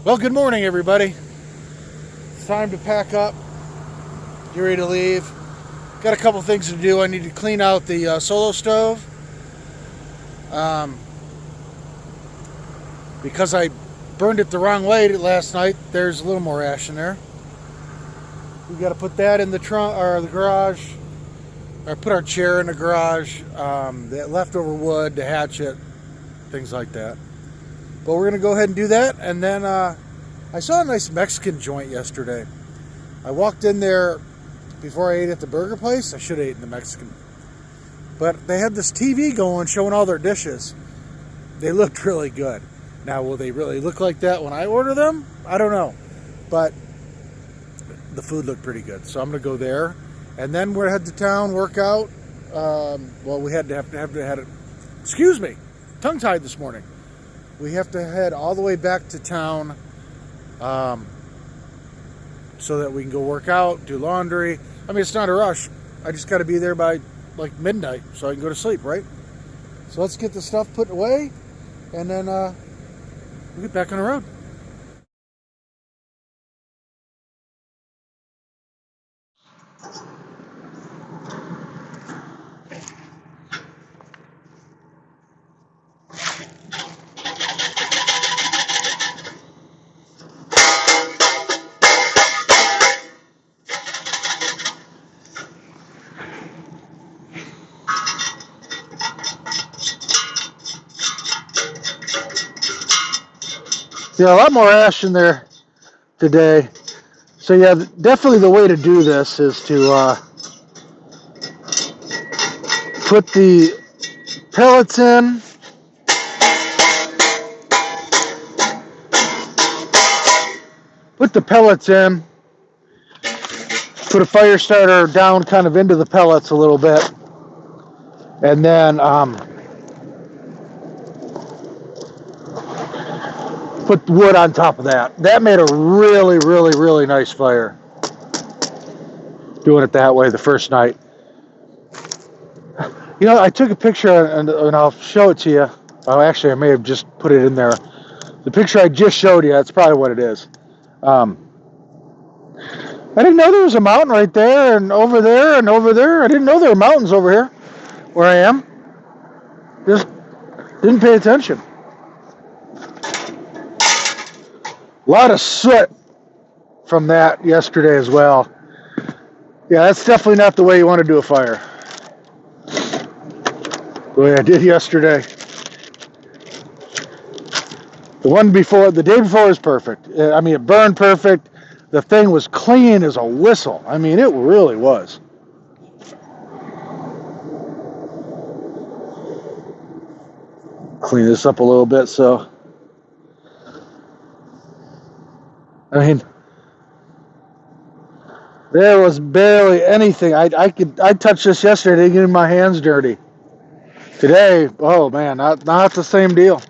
Well, good morning, everybody. It's time to pack up, get ready to leave. Got a couple things to do. I need to clean out the solo stove um, because I burned it the wrong way last night. There's a little more ash in there. We got to put that in the trunk or the garage, or put our chair in the garage. The leftover wood, the hatchet, things like that. But we're gonna go ahead and do that, and then I saw a nice Mexican joint yesterday. I walked in there before I ate at the burger place. I should have eaten the Mexican. But they had this TV going showing all their dishes. They looked really good. Now, will they really look like that when I order them? I don't know. But the food looked pretty good. So I'm going to go there. And then we're head to town, work out. Well, we had to have it. Excuse me. Tongue-tied this morning. We have to head all the way back to town so that we can go work out, do laundry. I mean, it's not a rush. I just got to be there by like midnight so I can go to sleep, right? So let's get the stuff put away, and then we'll get back on the road. Yeah, a lot more ash in there today. So yeah, definitely the way to do this is to put the pellets in. Put the pellets in. Put a fire starter down kind of into the pellets a little bit. And then put wood on top of that. That made a really, really, really nice fire. Doing it that way the first night. You know, I took a picture and I'll show it to you. Oh, actually, I may have just put it in there. The picture I just showed you, that's probably what it is. I didn't know there was a mountain right there and over there and over there. I didn't know there were mountains over here where I am. Just didn't pay attention. A lot of soot from that yesterday as well. Yeah, that's definitely not the way you want to do a fire. The way I did yesterday. The day before was perfect. I mean, it burned perfect. The thing was clean as a whistle. I mean, it really was. Clean this up a little bit, so. I mean, there was barely anything. I touched this yesterday, didn't get my hands dirty. Today, oh man, not the same deal.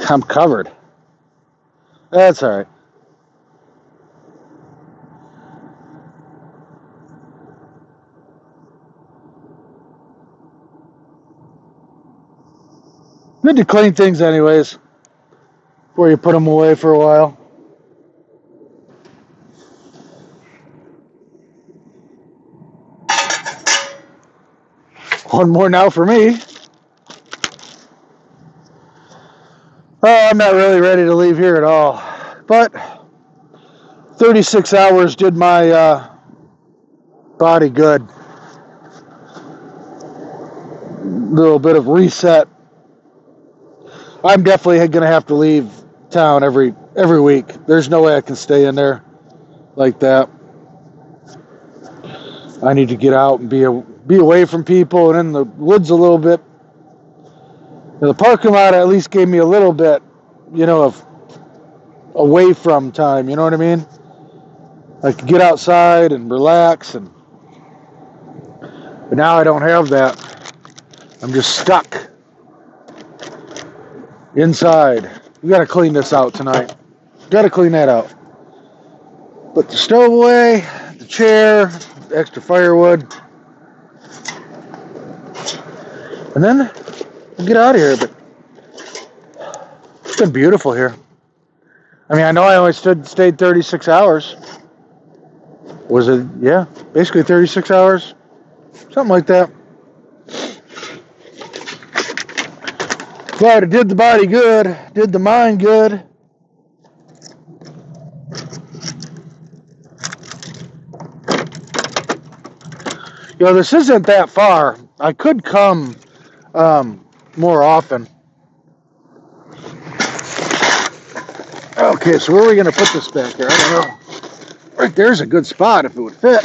I'm covered. That's all right. Good to clean things anyways, before you put them away for a while. One more now for me. Oh, I'm not really ready to leave here at all. But 36 hours did my body good. Little bit of reset. I'm definitely going to have to leave town every week. There's no way I can stay in there like that. I need to get out and be away from people and in the woods a little bit. Now, the parking lot at least gave me a little bit, of away from time. You know what I mean? I could get outside and relax, but now I don't have that. I'm just stuck inside. We got to clean this out tonight. Got to clean that out. Put the stove away, the chair, the extra firewood. And then we'll get out of here. But it's been beautiful here. I mean, I know I only stayed 36 hours. Was it? Yeah, basically 36 hours. Something like that. But it did the body good, did the mind good. You know, this isn't that far. I could come more often. Okay, so where are we going to put this back there? I don't know. Right there's a good spot if it would fit.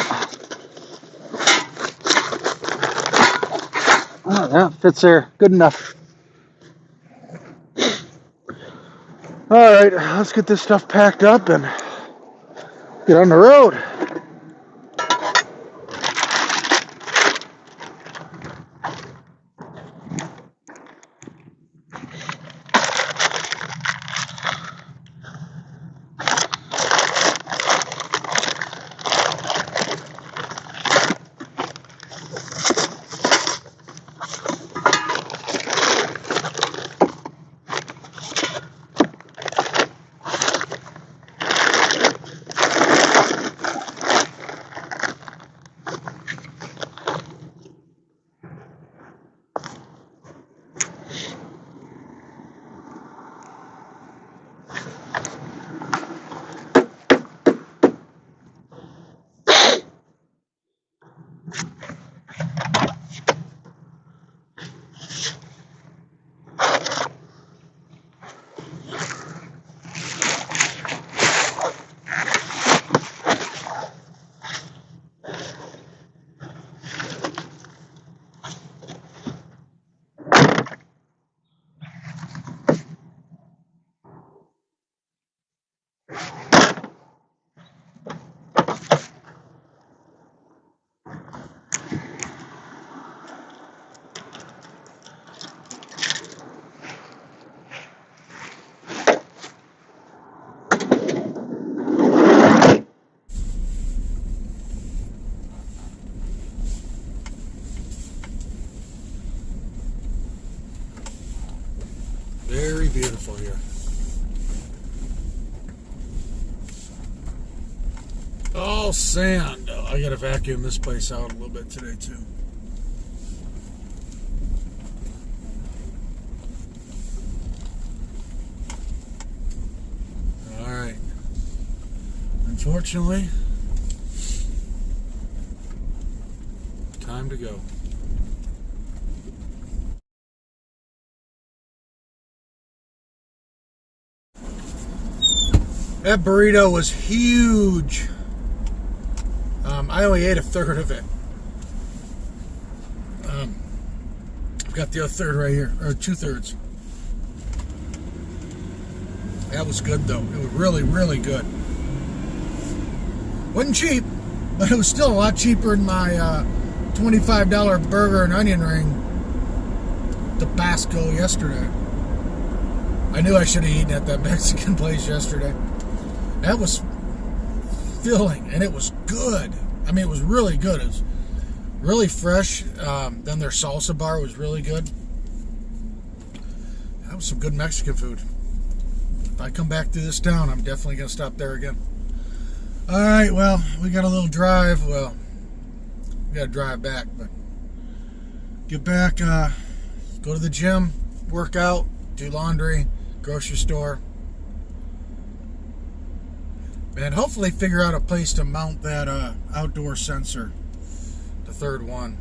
Oh, yeah, fits there. Good enough. All right, let's get this stuff packed up and get on the road. Very beautiful here. All sand. I gotta vacuum this place out a little bit today too. Alright. Unfortunately, time to go. That burrito was huge. I only ate a third of it. I've got the other third right here, or 2/3. That was good though. It was really, really good. Wasn't cheap, but it was still a lot cheaper than my $25 burger and onion ring Tabasco yesterday. I knew I should have eaten at that Mexican place yesterday. That was filling, and it was good. I mean, it was really good. It was really fresh. Then their salsa bar was really good. That was some good Mexican food. If I come back to this town, I'm definitely going to stop there again. All right, well, we got a little drive. Well, we got to drive back, but get back, go to the gym, work out, do laundry, grocery store. And hopefully figure out a place to mount that outdoor sensor, the third one.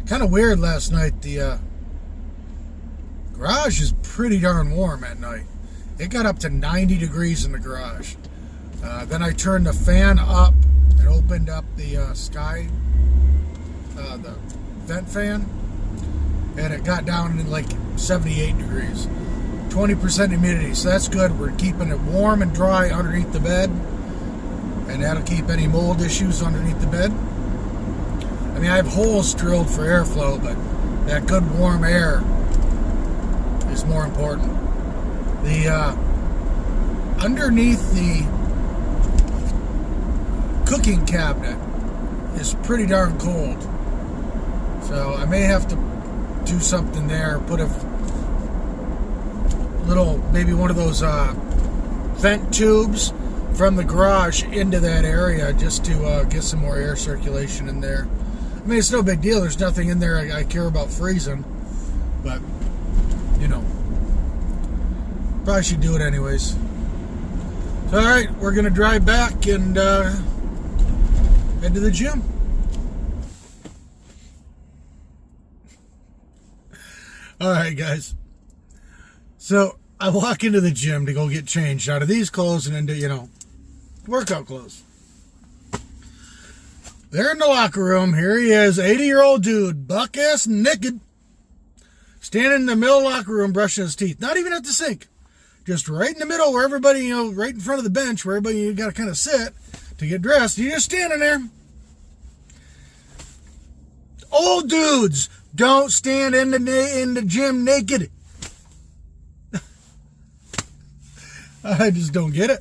Kind of weird last night. The garage is pretty darn warm at night. It got up to 90 degrees in the garage. Then I turned the fan up and opened up the the vent fan, and it got down to like 78 degrees. 20% humidity, so that's good. We're keeping it warm and dry underneath the bed, and that'll keep any mold issues underneath the bed. I mean, I have holes drilled for airflow, but that good warm air is more important. The underneath the cooking cabinet is pretty darn cold, so I may have to do something there. Put a little, maybe one of those vent tubes from the garage into that area just to get some more air circulation in there. I mean, it's no big deal. There's nothing in there I care about freezing. But, you know, probably should do it anyways. So, alright, we're going to drive back and head to the gym. Alright, guys. So, I walk into the gym to go get changed out of these clothes and into, you know, workout clothes. There in the locker room, here he is, 80-year-old dude, buck-ass naked, standing in the middle of the locker room brushing his teeth. Not even at the sink. Just right in the middle where everybody, you know, right in front of the bench where everybody, you got to kind of sit to get dressed. You're just standing there. Old dudes don't stand in the gym naked. I just don't get it.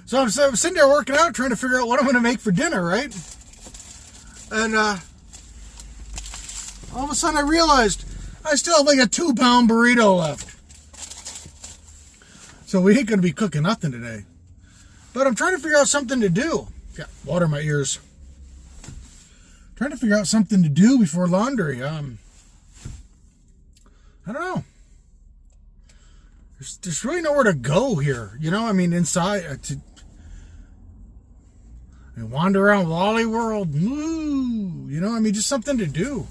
So I'm sitting there working out, trying to figure out what I'm going to make for dinner, right? And all of a sudden I realized I still have like a 2-pound burrito left. So we ain't going to be cooking nothing today. But I'm trying to figure out something to do. Got water in my ears. Trying to figure out something to do before laundry. I don't know. There's really nowhere to go here. You know, I mean, inside wander around Wally World. Woo, you know, I mean, just something to do.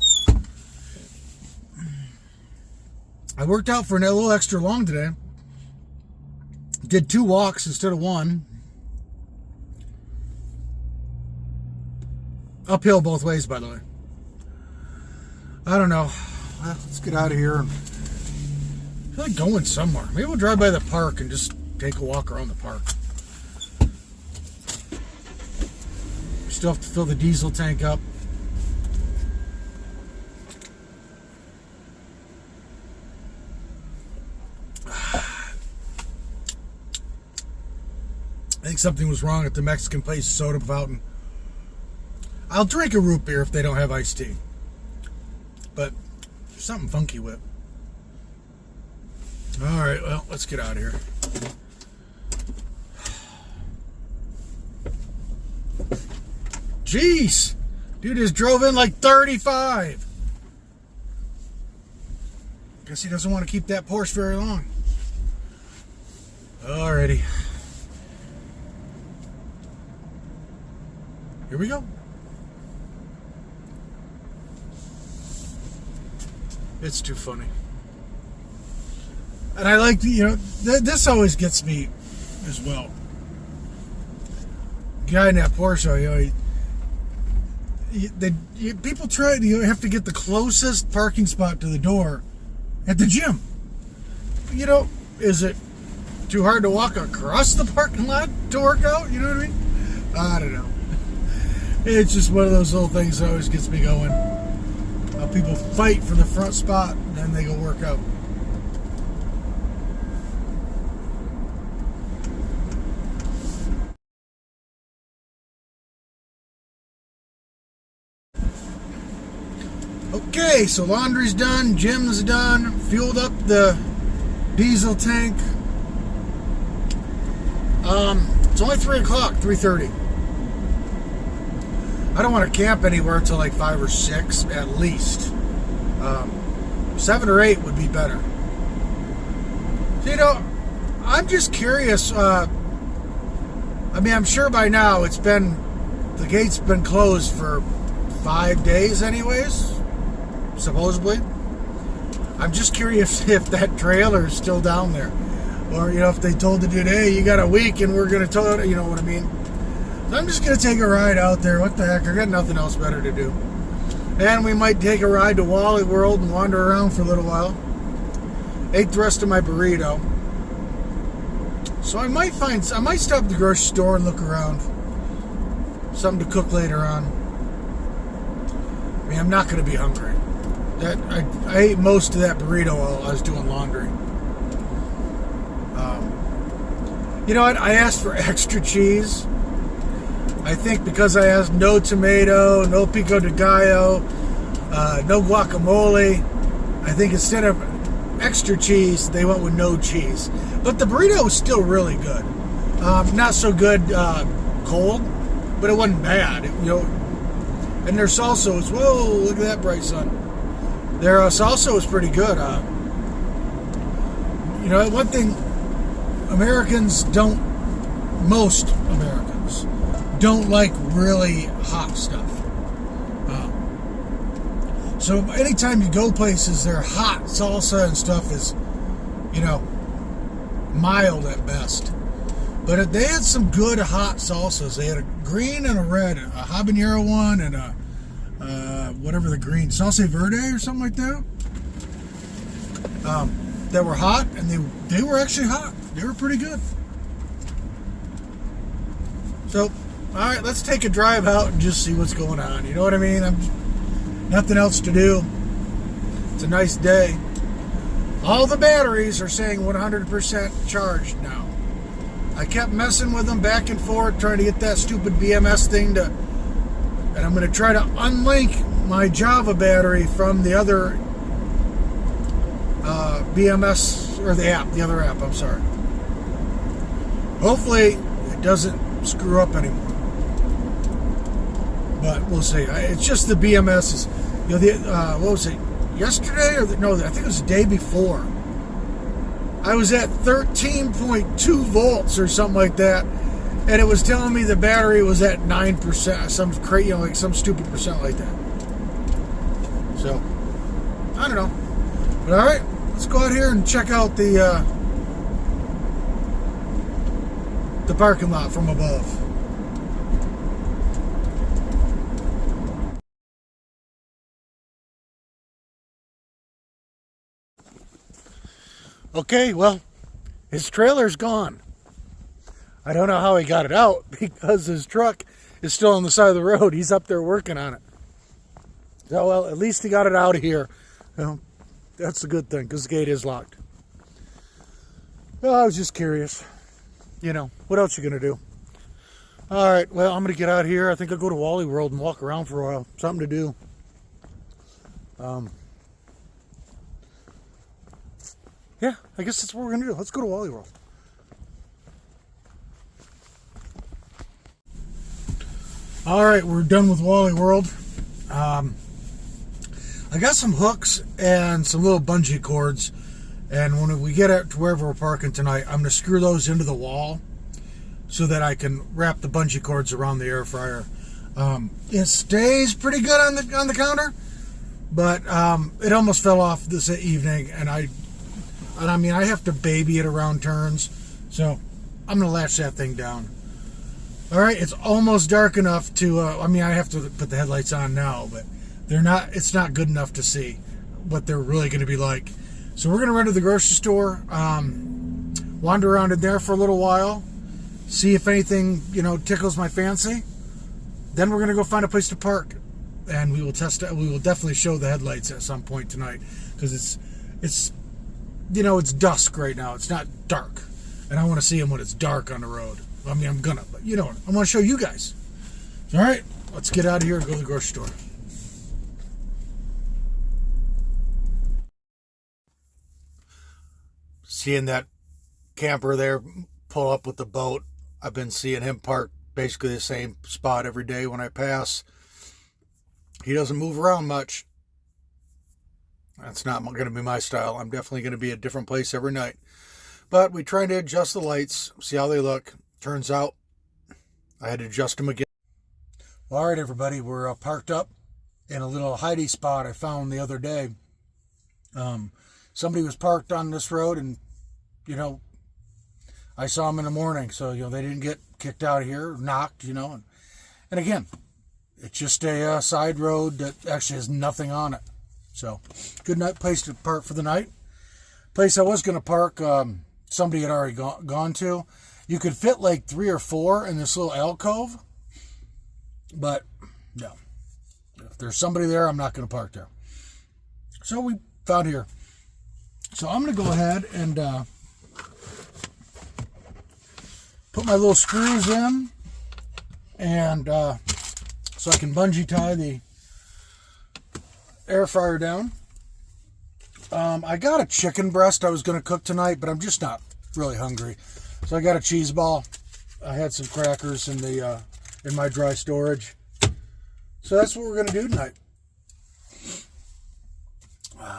I worked out for a little extra long today. Did 2 walks instead of 1. Uphill both ways, by the way. I don't know. Let's get out of here. I feel like going somewhere. Maybe we'll drive by the park and just take a walk around the park. Still have to fill the diesel tank up. I think something was wrong at the Mexican place soda fountain. I'll drink a root beer if they don't have iced tea. But there's something funky with it. Alright, well, let's get out of here. Jeez! Dude just drove in like 35. Guess he doesn't want to keep that Porsche very long. Alrighty. Here we go. It's too funny. And I like, you know, this always gets me as well. Guy in that Porsche, you know, people try, you have to get the closest parking spot to the door at the gym. You know, is it too hard to walk across the parking lot to work out? You know what I mean? I don't know. It's just one of those little things that always gets me going. How people fight for the front spot and then they go work out. Okay, so laundry's done, gym's done, fueled up the diesel tank. It's only 3 o'clock, 3:30. I don't want to camp anywhere until like 5 or 6 at least. 7 or 8 would be better. So, you know, I'm just curious. I mean, I'm sure by now the gate's been closed for 5 days anyways, supposedly. I'm just curious if that trailer is still down there. Or, you know, if they told the dude, hey, you got a week and we're going to tow it, you know what I mean? So I'm just going to take a ride out there. What the heck? I got nothing else better to do. And we might take a ride to Wally World and wander around for a little while. Ate the rest of my burrito. So I might stop at the grocery store and look around. Something to cook later on. I mean, I'm not going to be hungry. I ate most of that burrito while I was doing laundry. You know what? I asked for extra cheese. I think because I asked no tomato, no pico de gallo, no guacamole. I think instead of extra cheese, they went with no cheese. But the burrito was still really good. Not so good cold, but it wasn't bad. And their salsa was, whoa, look at that bright sun. Their salsa was pretty good. One thing most Americans don't like really hot stuff. So anytime you go places, their hot salsa and stuff is, mild at best. But they had some good hot salsas. They had a green and a red, a habanero one, and a whatever the green, salsa verde or something like that. That were hot, and they were actually hot. They were pretty good. So, all right, let's take a drive out and just see what's going on. You know what I mean? Nothing else to do. It's a nice day. All the batteries are saying 100% charged now. I kept messing with them back and forth, trying to get that stupid BMS thing to... And I'm going to try to unlink my Java battery from the other BMS, or the other app, I'm sorry. Hopefully, it doesn't screw up anymore. But we'll see. It's just the BMS is, what was it, yesterday? I think it was the day before. I was at 13.2 volts or something like that, and it was telling me the battery was at 9%, some stupid percent like that. So, I don't know. But all right, let's go out here and check out the parking lot from above. Okay, well, his trailer's gone. I don't know how he got it out because his truck is still on the side of the road. He's up there working on it. So, well, at least he got it out of here. That's a good thing because the gate is locked. Well, I was just curious. What else you going to do? All right, well, I'm going to get out of here. I think I'll go to Wally World and walk around for a while. Something to do. Yeah, I guess that's what we're going to do. Let's go to Wally World. All right, we're done with Wally World. I got some hooks and some little bungee cords. And when we get to wherever we're parking tonight, I'm going to screw those into the wall so that I can wrap the bungee cords around the air fryer. It stays pretty good on the counter, but it almost fell off this evening, and I have to baby it around turns, so I'm going to latch that thing down. All right, it's almost dark enough to, I have to put the headlights on now, but it's not good enough to see what they're really going to be like. So we're going to run to the grocery store, wander around in there for a little while, see if anything, tickles my fancy. Then we're going to go find a place to park, and we will test it. We will definitely show the headlights at some point tonight, because it's dusk right now. It's not dark, and I want to see them when it's dark on the road. I'm gonna, but I want to show you guys. All right, let's get out of here and go to the grocery store. Seeing that camper there pull up with the boat, I've been seeing him park basically the same spot every day when I pass. He doesn't move around much. That's not going to be my style. I'm definitely going to be a different place every night. But we tried to adjust the lights, see how they look. Turns out I had to adjust them again. All right, everybody, we're parked up in a little hidey spot I found the other day. Somebody was parked on this road, and I saw them in the morning, so they didn't get kicked out of here, knocked, and again, it's just a side road that actually has nothing on it. So, good place to park for the night. Place I was going to park, somebody had already gone to. You could fit like 3 or 4 in this little alcove, but no. If there's somebody there, I'm not going to park there. So we found here. So I'm going to go ahead and put my little screws in, and so I can bungee tie the air fryer down. I got a chicken breast I was going to cook tonight, but I'm just not really hungry. So I got a cheese ball. I had some crackers in my dry storage. So that's what we're going to do tonight.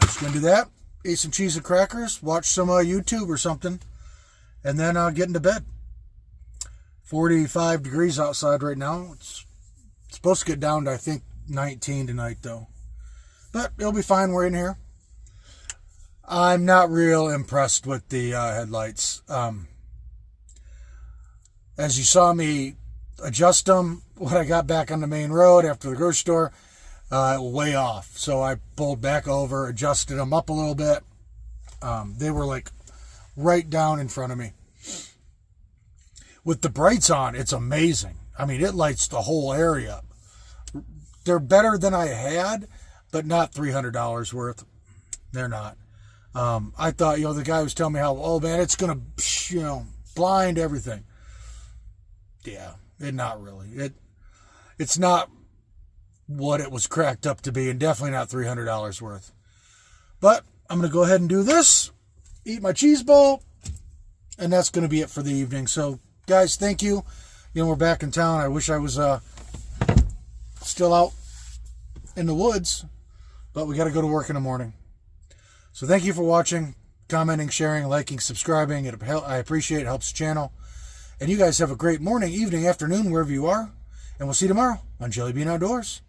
Just going to do that. Eat some cheese and crackers. Watch some YouTube or something. And then get into bed. 45 degrees outside right now. It's supposed to get down to, I think, 19 tonight, though. But it'll be fine. We're in here. I'm not real impressed with the headlights. As you saw me adjust them when I got back on the main road after the grocery store, way off. So I pulled back over, adjusted them up a little bit. They were like right down in front of me. With the brights on, it's amazing. I mean, it lights the whole area up. They're better than I had, but not $300 worth. They're not. I thought, the guy was telling me how, oh man, it's going to, blind everything. Yeah, not really. It's not what it was cracked up to be, and definitely not $300 worth. But I'm going to go ahead and do this, eat my cheese bowl, and that's going to be it for the evening. So, guys, thank you. We're back in town. I wish I was still out in the woods, but we got to go to work in the morning. So thank you for watching, commenting, sharing, liking, subscribing. I appreciate it. It helps the channel. And you guys have a great morning, evening, afternoon, wherever you are. And we'll see you tomorrow on Jellybean Outdoors.